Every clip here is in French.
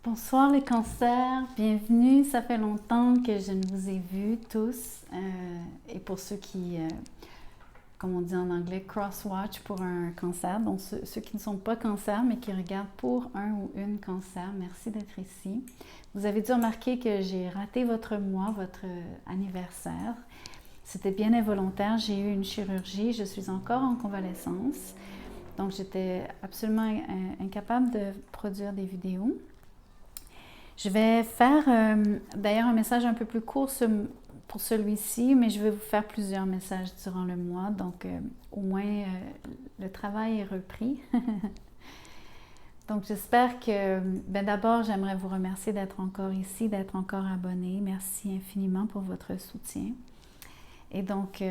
Bonsoir les cancers, bienvenue. Ça fait longtemps que je ne vous ai vus tous. Et pour ceux qui, comme on dit en anglais, cross-watch pour un cancer, donc ceux qui ne sont pas cancer mais qui regardent pour un ou une cancer, merci d'être ici. Vous avez dû remarquer que j'ai raté votre mois, votre anniversaire. C'était bien involontaire, j'ai eu une chirurgie, je suis encore en convalescence. Donc j'étais absolument incapable de produire des vidéos. Je vais faire d'ailleurs un message un peu plus court pour celui-ci, mais je vais vous faire plusieurs messages durant le mois, donc au moins le travail est repris. Donc j'espère que, d'abord j'aimerais vous remercier d'être encore ici, d'être encore abonné. Merci infiniment pour votre soutien. Et donc,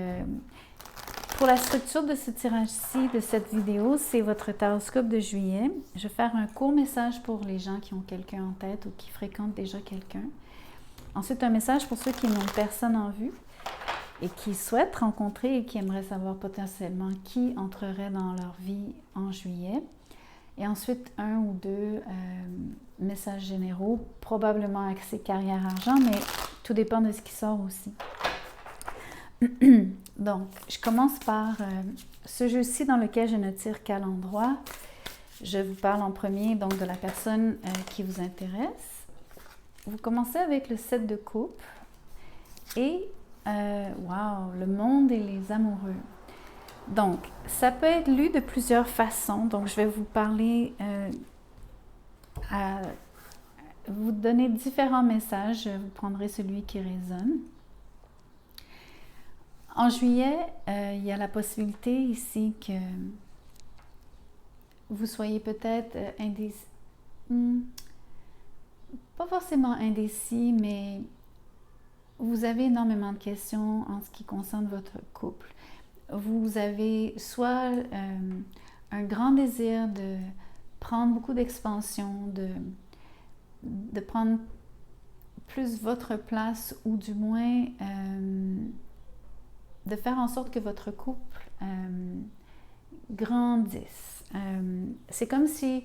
pour la structure de ce tirage-ci, de cette vidéo, c'est votre taroscope de juillet. Je vais faire un court message pour les gens qui ont quelqu'un en tête ou qui fréquentent déjà quelqu'un. Ensuite, un message pour ceux qui n'ont personne en vue et qui souhaitent rencontrer et qui aimeraient savoir potentiellement qui entrerait dans leur vie en juillet. Et ensuite, un ou deux messages généraux, probablement axés carrière-argent, mais tout dépend de ce qui sort aussi. Donc, je commence par ce jeu-ci dans lequel je ne tire qu'à l'endroit. Je vous parle en premier donc de la personne qui vous intéresse. Vous commencez avec le 7 de coupe et wow, le monde et les amoureux. Donc, ça peut être lu de plusieurs façons. Donc, je vais vous parler, vous donner différents messages. Vous prendrez celui qui résonne. En juillet, il y a la possibilité ici que vous soyez peut-être indécis, pas forcément indécis, mais vous avez énormément de questions en ce qui concerne votre couple. Vous avez soit un grand désir de prendre beaucoup d'expansion, de prendre plus votre place ou du moins de faire en sorte que votre couple grandisse. C'est comme si,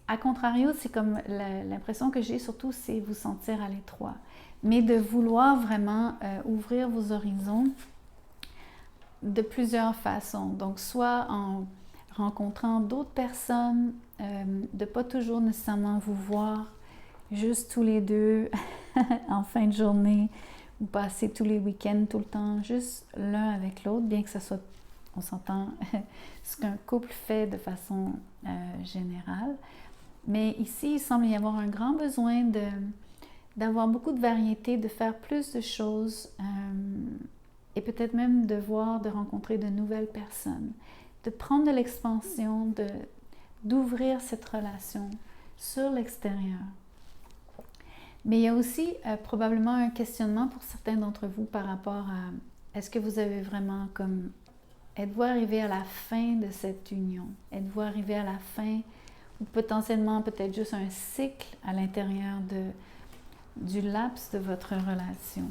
à contrario, c'est comme l'impression que j'ai surtout, c'est vous sentir à l'étroit, mais de vouloir vraiment ouvrir vos horizons de plusieurs façons. Donc, soit en rencontrant d'autres personnes, de pas toujours nécessairement vous voir juste tous les deux en fin de journée, ou passer tous les week-ends tout le temps juste l'un avec l'autre, bien que ce soit, on s'entend, ce qu'un couple fait de façon générale. Mais ici, il semble y avoir un grand besoin d'avoir beaucoup de variété, de faire plus de choses et peut-être même de rencontrer de nouvelles personnes, de prendre de l'expansion, d'ouvrir cette relation sur l'extérieur. Mais il y a aussi probablement un questionnement pour certains d'entre vous par rapport à est-ce que vous avez vraiment comme, êtes-vous arrivé à la fin de cette union? Êtes-vous arrivé à la fin ou potentiellement peut-être juste un cycle à l'intérieur du laps de votre relation?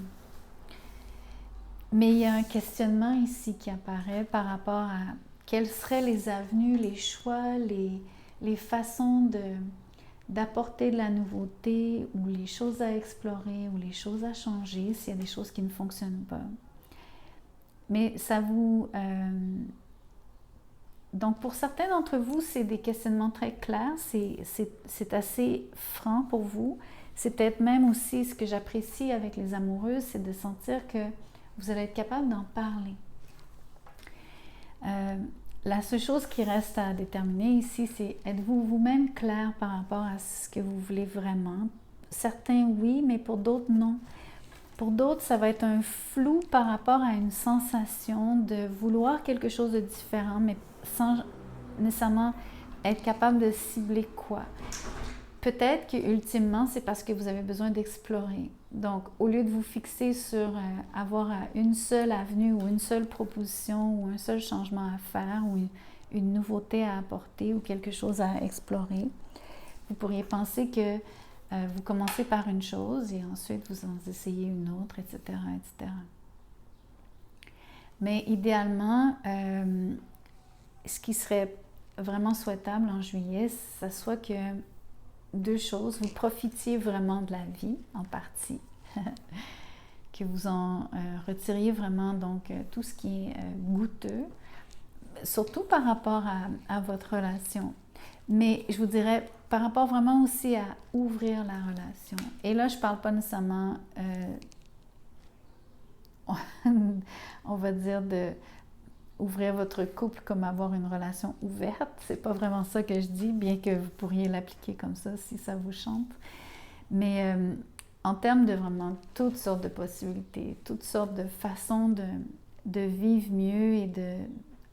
Mais il y a un questionnement ici qui apparaît par rapport à quelles seraient les avenues, les choix, les façons d'apporter de la nouveauté ou les choses à explorer ou les choses à changer s'il y a des choses qui ne fonctionnent pas. Mais ça vous... Donc pour certains d'entre vous, c'est des questionnements très clairs, c'est assez franc pour vous. C'est peut-être même aussi ce que j'apprécie avec les amoureux, c'est de sentir que vous allez être capable d'en parler. La seule chose qui reste à déterminer ici, c'est êtes-vous vous-même clair par rapport à ce que vous voulez vraiment? Certains oui, mais pour d'autres non. Pour d'autres, ça va être un flou par rapport à une sensation de vouloir quelque chose de différent, mais sans nécessairement être capable de cibler quoi. Peut-être qu'ultimement, c'est parce que vous avez besoin d'explorer. Donc, au lieu de vous fixer sur avoir une seule avenue ou une seule proposition ou un seul changement à faire ou une nouveauté à apporter ou quelque chose à explorer, vous pourriez penser que vous commencez par une chose et ensuite vous en essayez une autre, etc., etc. Mais idéalement, ce qui serait vraiment souhaitable en juillet, ça soit que deux choses. Vous profitiez vraiment de la vie, en partie. Que vous en retiriez vraiment donc tout ce qui est goûteux, surtout par rapport à votre relation. Mais je vous dirais, par rapport vraiment aussi à ouvrir la relation. Et là, je ne parle pas nécessairement, on va dire, de ouvrir votre couple comme avoir une relation ouverte. C'est pas vraiment ça que je dis, bien que vous pourriez l'appliquer comme ça si ça vous chante. Mais en termes de vraiment toutes sortes de possibilités, toutes sortes de façons de vivre mieux et de,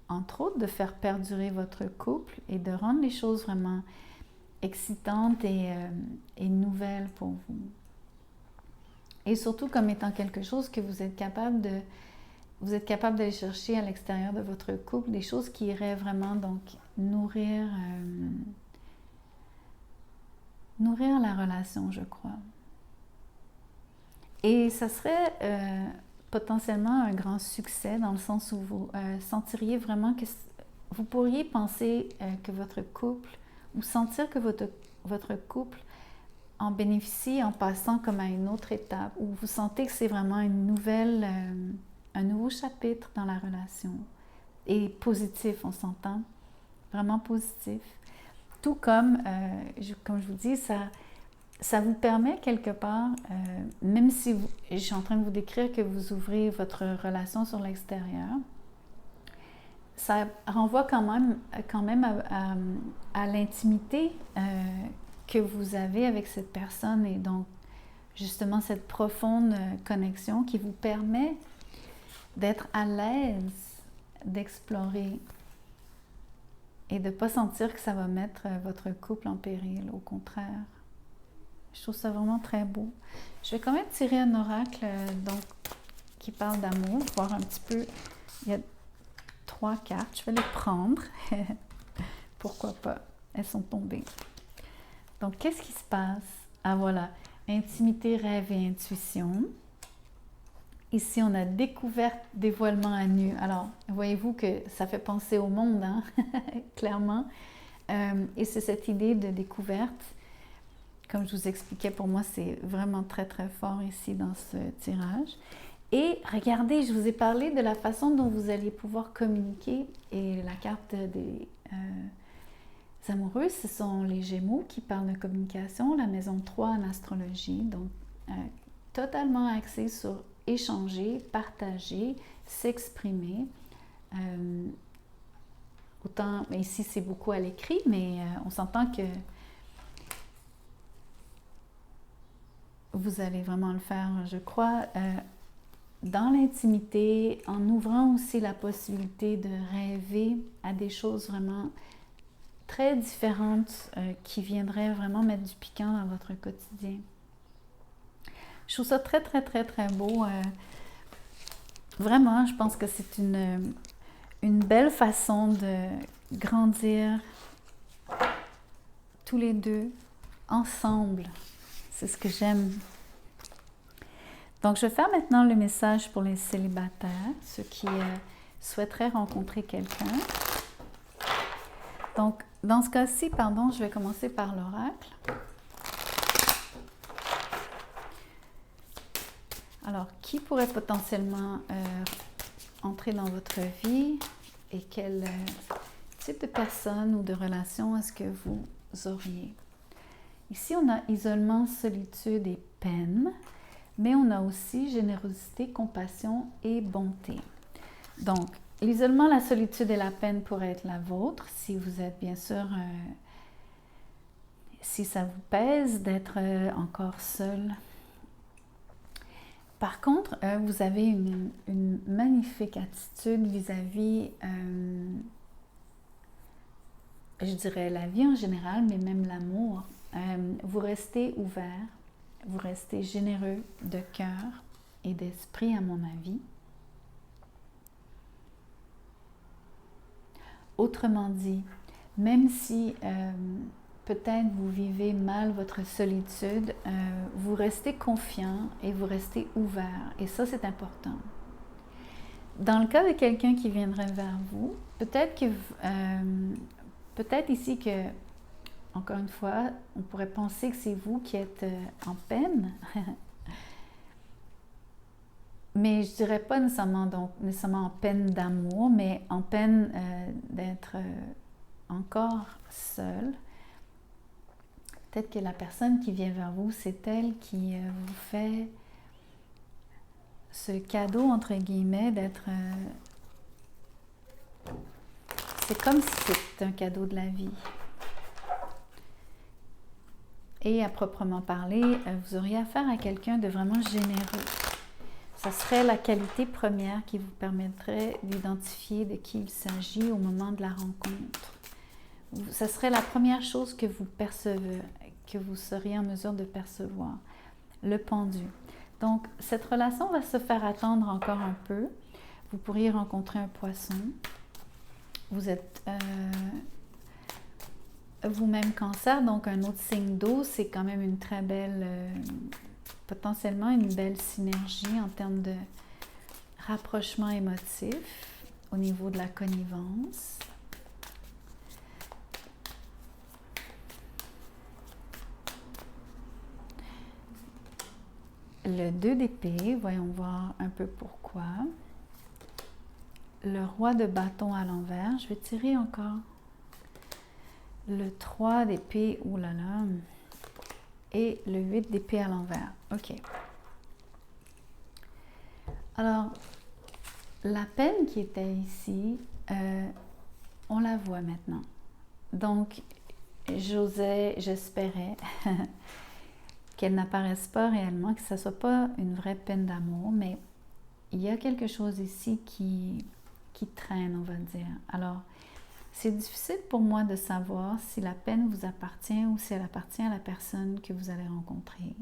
entre autres, de faire perdurer votre couple et de rendre les choses vraiment excitantes et nouvelles pour vous. Et surtout comme étant quelque chose que vous êtes capable d'aller chercher à l'extérieur de votre couple, des choses qui iraient vraiment donc nourrir la relation, je crois. Et ça serait potentiellement un grand succès dans le sens où vous sentiriez vraiment que vous pourriez penser que votre couple, ou sentir que votre couple en bénéficie en passant comme à une autre étape, où vous sentez que c'est vraiment un nouveau chapitre dans la relation. Et positif, on s'entend, vraiment positif. Tout comme, comme je vous dis, ça vous permet quelque part, même si je suis en train de vous décrire que vous ouvrez votre relation sur l'extérieur, ça renvoie quand même à l'intimité que vous avez avec cette personne et donc justement cette profonde connexion qui vous permet d'être à l'aise d'explorer et de ne pas sentir que ça va mettre votre couple en péril, au contraire. Je trouve ça vraiment très beau. Je vais quand même tirer un oracle donc, qui parle d'amour, voir un petit peu. Il y a 3 cartes, je vais les prendre. Pourquoi pas? Elles sont tombées. Donc, qu'est-ce qui se passe? Ah voilà, intimité, rêve et intuition. Ici, on a découverte, dévoilement à nu. Alors, voyez-vous que ça fait penser au monde, hein? Clairement. Et c'est cette idée de découverte. Comme je vous expliquais, pour moi, c'est vraiment très, très fort ici dans ce tirage. Et regardez, je vous ai parlé de la façon dont vous allez pouvoir communiquer. Et la carte des amoureux, ce sont les Gémeaux qui parlent de communication, la maison 3 en astrologie. Donc, totalement axée sur échanger, partager, s'exprimer. Autant, ici, c'est beaucoup à l'écrit, mais on s'entend que vous allez vraiment le faire, je crois, dans l'intimité, en ouvrant aussi la possibilité de rêver à des choses vraiment très différentes qui viendraient vraiment mettre du piquant dans votre quotidien. Je trouve ça très, très, très, très beau. Vraiment, je pense que c'est une belle façon de grandir tous les deux, ensemble. C'est ce que j'aime. Donc, je vais faire maintenant le message pour les célibataires, ceux qui souhaiteraient rencontrer quelqu'un. Donc, dans ce cas-ci, je vais commencer par l'oracle. Alors, qui pourrait potentiellement entrer dans votre vie et quel type de personne ou de relation est-ce que vous auriez? Ici, on a isolement, solitude et peine, mais on a aussi générosité, compassion et bonté. Donc, l'isolement, la solitude et la peine pourraient être la vôtre si vous êtes bien sûr, si ça vous pèse d'être encore seul. Par contre, vous avez une magnifique attitude vis-à-vis, je dirais la vie en général, mais même l'amour. Vous restez ouvert, vous restez généreux de cœur et d'esprit, à mon avis. Autrement dit, même si peut-être vous vivez mal votre solitude, vous restez confiant et vous restez ouvert. Et ça, c'est important. Dans le cas de quelqu'un qui viendrait vers vous, peut-être ici que encore une fois, on pourrait penser que c'est vous qui êtes en peine. Mais je dirais pas nécessairement, nécessairement en peine d'amour, mais en peine d'être encore seul. Peut-être que la personne qui vient vers vous, c'est elle qui vous fait ce cadeau, entre guillemets, d'être... c'est comme si c'était un cadeau de la vie. Et à proprement parler, vous auriez affaire à quelqu'un de vraiment généreux. Ça serait la qualité première qui vous permettrait d'identifier de qui il s'agit au moment de la rencontre. Ça serait la première chose que vous percevez, que vous seriez en mesure de percevoir, le pendu. Donc, cette relation va se faire attendre encore un peu. Vous pourriez rencontrer un poisson. Vous êtes vous-même Cancer, donc un autre signe d'eau, c'est quand même une très belle, potentiellement une belle synergie en termes de rapprochement émotif au niveau de la connivence. Le 2 d'épée, voyons voir un peu pourquoi. Le roi de bâton à l'envers, je vais tirer encore. Le 3 d'épée, oulala, et le 8 d'épée à l'envers. OK. Alors, la peine qui était ici, on la voit maintenant. Donc, j'espérais qu'elle n'apparaisse pas réellement, que ce ne soit pas une vraie peine d'amour, mais il y a quelque chose ici qui traîne, on va dire. Alors, c'est difficile pour moi de savoir si la peine vous appartient ou si elle appartient à la personne que vous allez rencontrer.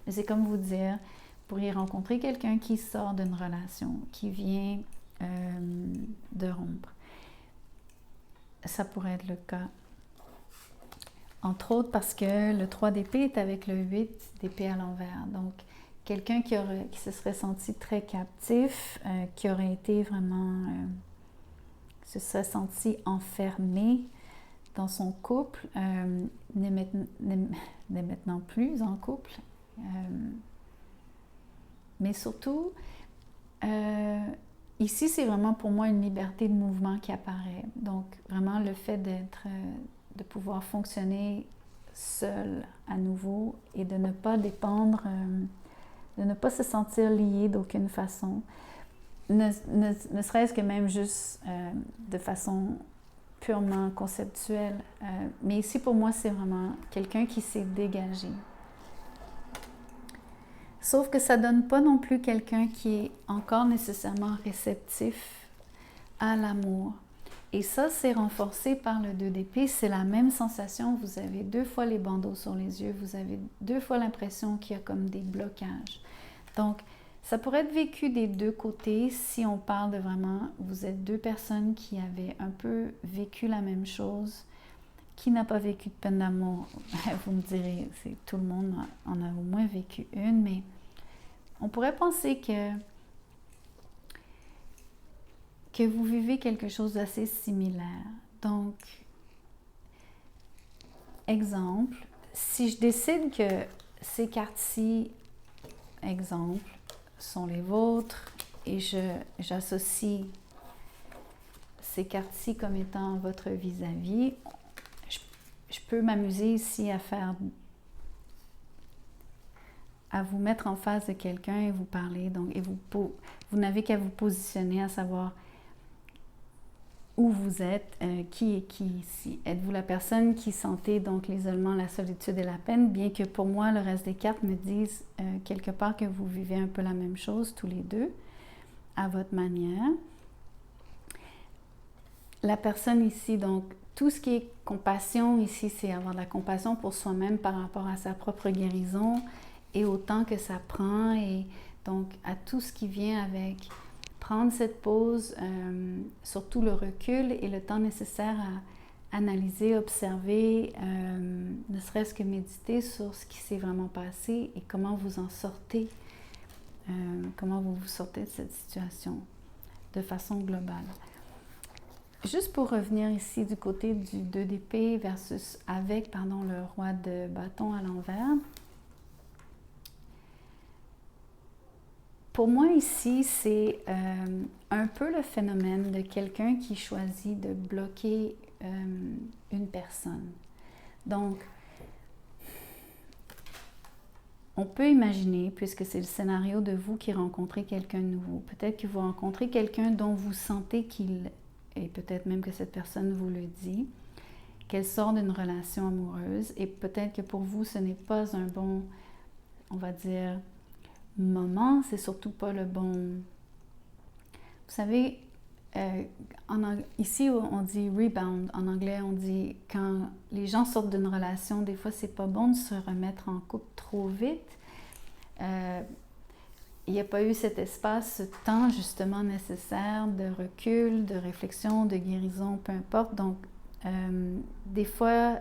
Mais c'est comme vous dire, vous pourriez rencontrer quelqu'un qui sort d'une relation, qui vient de rompre. Ça pourrait être le cas. Entre autres parce que le 3 d'épée est avec le 8 d'épée à l'envers. Donc, quelqu'un qui se serait senti très captif, qui aurait été vraiment... se serait senti enfermé dans son couple, n'est maintenant plus en couple. Mais surtout, ici, c'est vraiment pour moi une liberté de mouvement qui apparaît. Donc, vraiment le fait de pouvoir fonctionner seul à nouveau et de ne pas dépendre, de ne pas se sentir lié d'aucune façon. Ne serait-ce que même juste de façon purement conceptuelle. Mais ici, pour moi, c'est vraiment quelqu'un qui s'est dégagé. Sauf que ça ne donne pas non plus quelqu'un qui est encore nécessairement réceptif à l'amour. Et ça, c'est renforcé par le 2 d'épée. C'est la même sensation. Vous avez 2 fois les bandeaux sur les yeux. Vous avez 2 fois l'impression qu'il y a comme des blocages. Donc, ça pourrait être vécu des 2 côtés si on parle de vraiment, vous êtes 2 personnes qui avaient un peu vécu la même chose. Qui n'a pas vécu de peine d'amour? Vous me direz, tout le monde en a au moins vécu une, mais on pourrait penser que vous vivez quelque chose d'assez similaire. Donc, exemple, si je décide que ces cartes-ci, exemple, sont les vôtres et j'associe ces cartes-ci comme étant votre vis-à-vis, je peux m'amuser ici à vous mettre en face de quelqu'un et vous parler. Donc, et vous n'avez qu'à vous positionner, à savoir où vous êtes, qui est qui ici. Êtes-vous la personne qui sentait donc l'isolement, la solitude et la peine, bien que pour moi, le reste des cartes me disent quelque part que vous vivez un peu la même chose, tous les deux, à votre manière. La personne ici, donc, tout ce qui est compassion ici, c'est avoir de la compassion pour soi-même par rapport à sa propre guérison et au temps que ça prend et donc à tout ce qui vient avec. Prendre cette pause, surtout le recul et le temps nécessaire à analyser, observer, ne serait-ce que méditer sur ce qui s'est vraiment passé et comment vous en sortez, comment vous vous sortez de cette situation de façon globale. juste pour revenir ici du côté du 2 d'épée versus avec, pardon, le roi de bâton à l'envers. Pour moi ici, c'est un peu le phénomène de quelqu'un qui choisit de bloquer une personne. Donc, on peut imaginer, puisque c'est le scénario de vous qui rencontrez quelqu'un de nouveau, peut-être que vous rencontrez quelqu'un dont vous sentez qu'il, et peut-être même que cette personne vous le dit, qu'elle sort d'une relation amoureuse, et peut-être que pour vous, ce n'est pas un bon, on va dire, moment, c'est surtout pas le bon... Vous savez, ici on dit rebound, en anglais on dit quand les gens sortent d'une relation, des fois c'est pas bon de se remettre en couple trop vite. Il n'y a pas eu cet espace, ce temps justement nécessaire de recul, de réflexion, de guérison, peu importe. Donc des fois,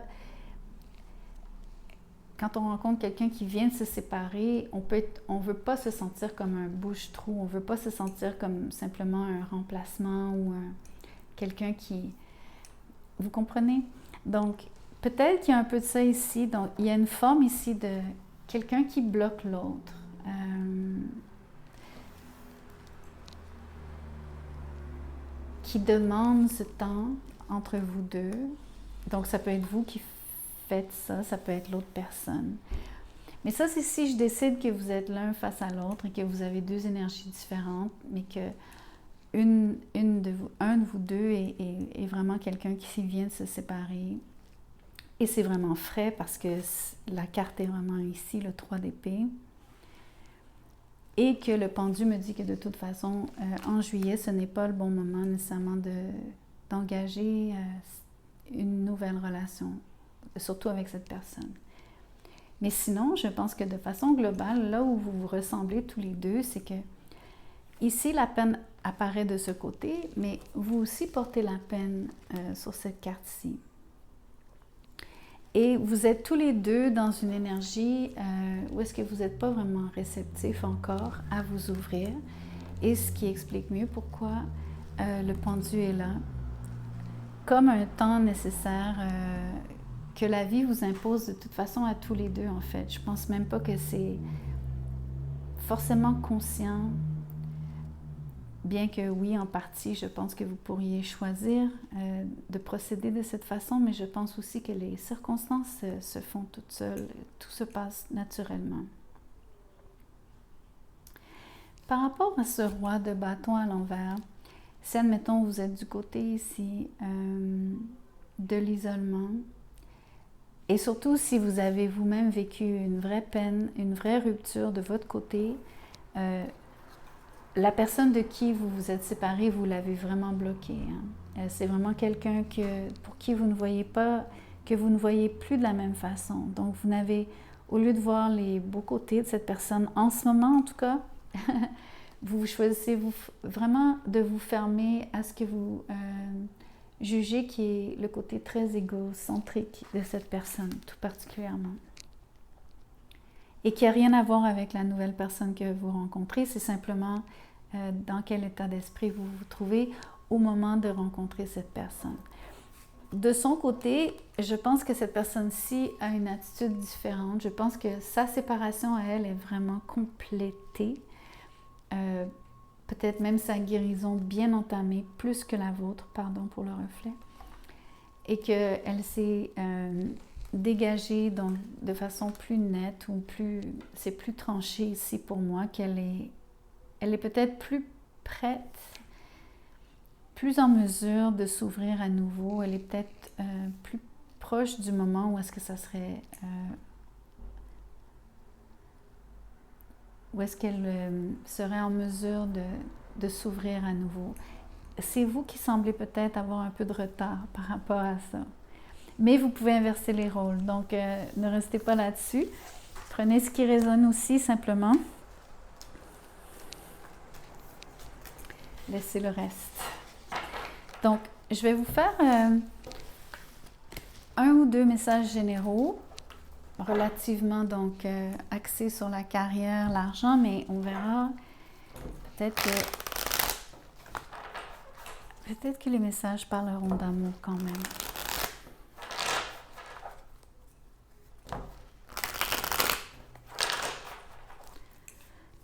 quand on rencontre quelqu'un qui vient de se séparer, on veut pas se sentir comme un bouche-trou, on veut pas se sentir comme simplement un remplacement ou quelqu'un qui... Vous comprenez? Donc, peut-être qu'il y a un peu de ça ici. Donc, il y a une forme ici de quelqu'un qui bloque l'autre. Qui demande ce temps entre vous deux. Donc, ça peut être vous qui faites ça, ça peut être l'autre personne. Mais ça, c'est si je décide que vous êtes l'un face à l'autre et que vous avez deux énergies différentes, mais que un de vous deux est vraiment quelqu'un qui vient de se séparer. Et c'est vraiment frais parce que la carte est vraiment ici, le 3 d'épée. Et que le pendu me dit que de toute façon, en juillet, ce n'est pas le bon moment nécessairement d'engager une nouvelle relation, surtout avec cette personne. Mais sinon, je pense que de façon globale, là où vous vous ressemblez tous les deux, c'est que ici, la peine apparaît de ce côté, mais vous aussi portez la peine sur cette carte-ci. Et vous êtes tous les deux dans une énergie où est-ce que vous n'êtes pas vraiment réceptif encore à vous ouvrir. Et ce qui explique mieux pourquoi le pendu est là. Comme un temps nécessaire que la vie vous impose de toute façon à tous les deux, en fait. Je pense même pas que c'est forcément conscient. Bien que oui, en partie, je pense que vous pourriez choisir de procéder de cette façon, mais je pense aussi que les circonstances se font toutes seules, tout se passe naturellement. Par rapport à ce roi de bâton à l'envers, si admettons vous êtes du côté ici de l'isolement, et surtout si vous avez vous-même vécu une vraie peine, une vraie rupture de votre côté, la personne de qui vous vous êtes séparé, vous l'avez vraiment bloqué. Hein? C'est vraiment quelqu'un pour qui vous ne voyez pas, que vous ne voyez plus de la même façon. Donc, vous n'avez, au lieu de voir les beaux côtés de cette personne, en ce moment en tout cas, vous choisissez vraiment de vous fermer à ce que vous jugez qui est le côté très égocentrique de cette personne, tout particulièrement. Et qui n'a rien à voir avec la nouvelle personne que vous rencontrez, c'est simplement dans quel état d'esprit vous vous trouvez au moment de rencontrer cette personne. De son côté, je pense que cette personne-ci a une attitude différente. Je pense que sa séparation à elle est vraiment complétée. Peut-être même sa guérison bien entamée, plus que la vôtre, pardon pour le reflet. Et qu'elle s'est dégagée donc, de façon plus nette ou c'est plus tranché ici pour moi, qu'elle est peut-être plus prête, plus en mesure de s'ouvrir à nouveau. Elle est peut-être plus proche du moment où est-ce que ça serait... où est-ce qu'elle serait en mesure de s'ouvrir à nouveau. C'est vous qui semblez peut-être avoir un peu de retard par rapport à ça. Mais vous pouvez inverser les rôles, donc ne restez pas là-dessus. Prenez ce qui résonne aussi, simplement. Laissez le reste. Donc, je vais vous faire un ou deux messages généraux, relativement donc axés sur la carrière, l'argent, mais on verra peut-être que Peut-être que les messages parleront d'amour quand même.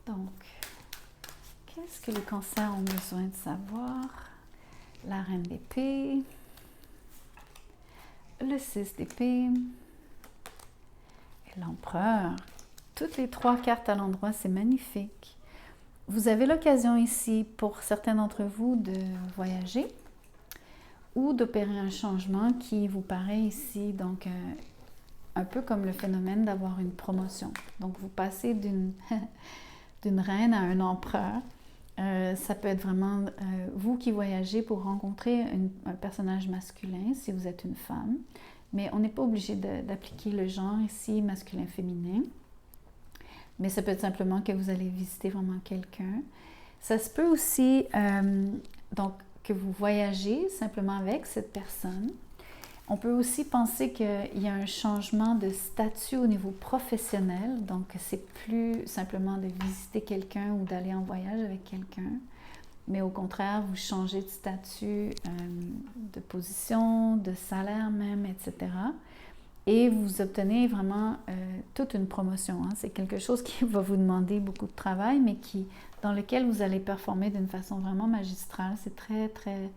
Donc, qu'est-ce que les cancers ont besoin de savoir? La reine d'épée, le 6 d'épée et l'empereur. Toutes les 3 cartes à l'endroit, c'est magnifique. Vous avez l'occasion ici, pour certains d'entre vous, de voyager ou d'opérer un changement qui vous paraît ici, donc un peu comme le phénomène d'avoir une promotion. Donc, vous passez d'une reine à un empereur. Ça peut être vraiment vous qui voyagez pour rencontrer un personnage masculin, si vous êtes une femme. Mais on n'est pas obligé d'appliquer le genre ici, masculin-féminin. Mais ça peut être simplement que vous allez visiter vraiment quelqu'un. Ça se peut aussi donc, que vous voyagez simplement avec cette personne. On peut aussi penser qu'il y a un changement de statut au niveau professionnel. Donc, c'est plus simplement de visiter quelqu'un ou d'aller en voyage avec quelqu'un. Mais au contraire, vous changez de statut, de position, de salaire même, etc. Et vous obtenez vraiment toute une promotion. Hein. C'est quelque chose qui va vous demander beaucoup de travail, mais dans lequel vous allez performer d'une façon vraiment magistrale. C'est très, très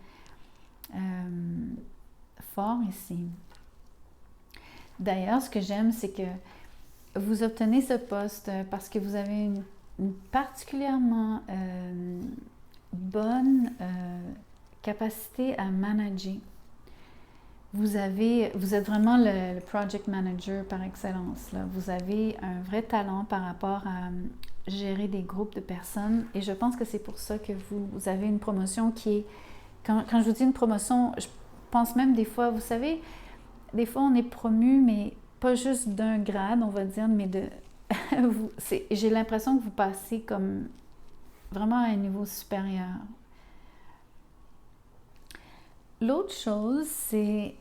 fort ici. D'ailleurs, ce que j'aime, c'est que vous obtenez ce poste parce que vous avez une particulièrement bonne capacité à manager. Vous êtes vraiment le project manager par excellence. Là. Vous avez un vrai talent par rapport à gérer des groupes de personnes et je pense que c'est pour ça que vous avez une promotion qui est... Quand je vous dis une promotion, je pense même des fois, vous savez, des fois on est promu, mais pas juste d'un grade, on va dire, mais de... j'ai l'impression que vous passez comme vraiment à un niveau supérieur. L'autre chose, c'est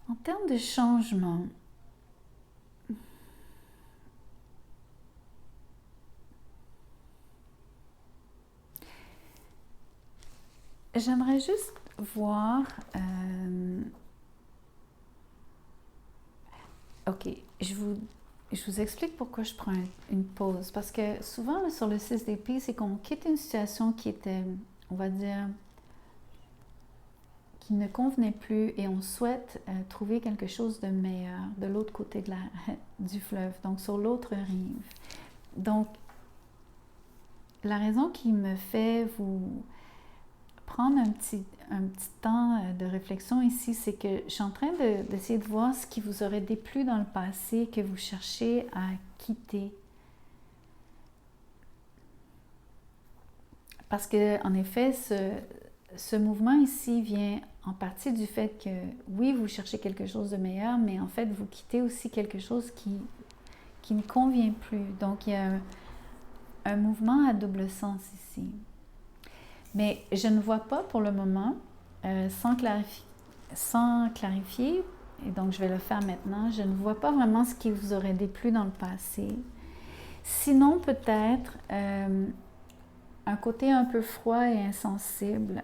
en termes de changement. J'aimerais juste voir... OK, je vous explique pourquoi je prends une pause. Parce que souvent, sur le 6 d'épée, c'est qu'on quitte une situation qui était, on va dire, qui ne convenait plus et on souhaite trouver quelque chose de meilleur de l'autre côté du fleuve, donc sur l'autre rive. Donc, la raison qui me fait vous prendre un petit temps de réflexion ici, c'est que je suis en train d'essayer de voir ce qui vous aurait déplu dans le passé, que vous cherchez à quitter. Parce que, en effet, ce mouvement ici vient en partie du fait que, oui, vous cherchez quelque chose de meilleur, mais en fait, vous quittez aussi quelque chose qui ne convient plus. Donc, il y a un mouvement à double sens ici. Mais je ne vois pas pour le moment, sans clarifier, et donc je vais le faire maintenant, je ne vois pas vraiment ce qui vous aurait déplu dans le passé. Sinon, peut-être un côté un peu froid et insensible,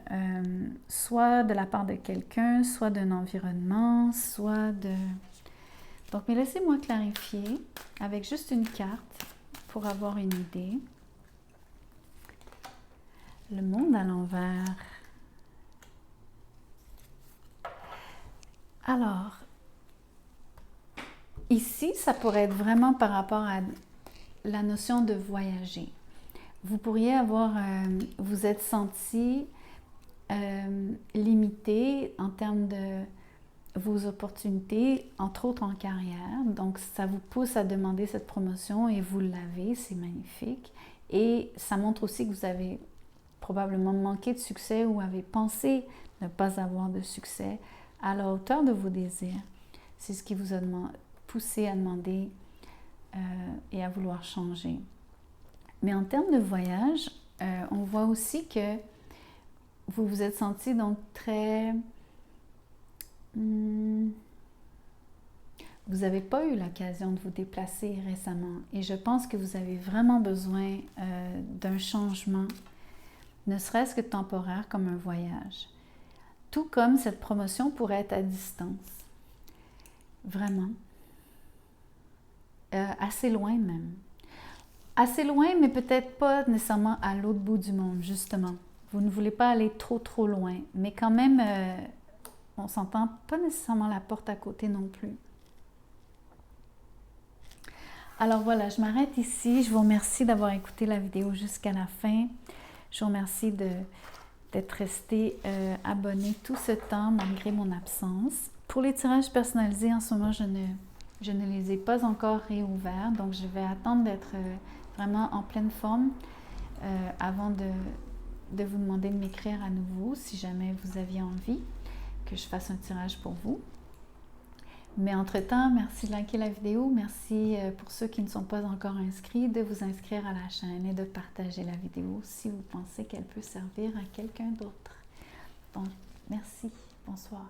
soit de la part de quelqu'un, soit d'un environnement, soit de... Donc, mais laissez-moi clarifier avec juste une carte pour avoir une idée. Le monde à l'envers. Alors, ici, ça pourrait être vraiment par rapport à la notion de voyager. Vous pourriez vous êtes senti limité en termes de vos opportunités, entre autres en carrière. Donc, ça vous pousse à demander cette promotion et vous l'avez, c'est magnifique. Et ça montre aussi que vous avez probablement manqué de succès ou avez pensé ne pas avoir de succès à la hauteur de vos désirs. C'est ce qui vous a poussé à demander et à vouloir changer. Mais en termes de voyage, on voit aussi que vous vous êtes senti donc très... vous n'avez pas eu l'occasion de vous déplacer récemment et je pense que vous avez vraiment besoin d'un changement, ne serait-ce que temporaire comme un voyage. Tout comme cette promotion pourrait être à distance. Vraiment. Assez loin même. Assez loin, mais peut-être pas nécessairement à l'autre bout du monde, justement. Vous ne voulez pas aller trop loin, mais quand même, on s'entend pas nécessairement la porte à côté non plus. Alors voilà, je m'arrête ici. Je vous remercie d'avoir écouté la vidéo jusqu'à la fin. Je vous remercie d'être resté abonné tout ce temps malgré mon absence. Pour les tirages personnalisés, en ce moment, je ne les ai pas encore réouverts, donc je vais attendre d'être vraiment en pleine forme avant de vous demander de m'écrire à nouveau si jamais vous aviez envie que je fasse un tirage pour vous. Mais entre-temps, merci de liker la vidéo, merci pour ceux qui ne sont pas encore inscrits de vous inscrire à la chaîne et de partager la vidéo si vous pensez qu'elle peut servir à quelqu'un d'autre. Donc, merci, bonsoir.